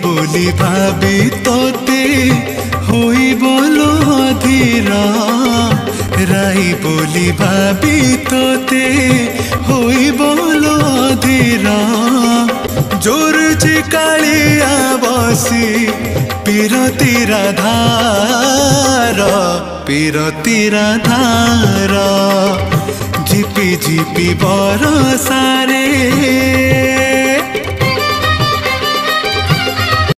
बोली भाबी तोते होई बोलो धीरा राई बोली भाबी तोते होई बोलो धीरा जोर चिकालिया बसी पीरतीरा धार झिपी झिपी बरसारे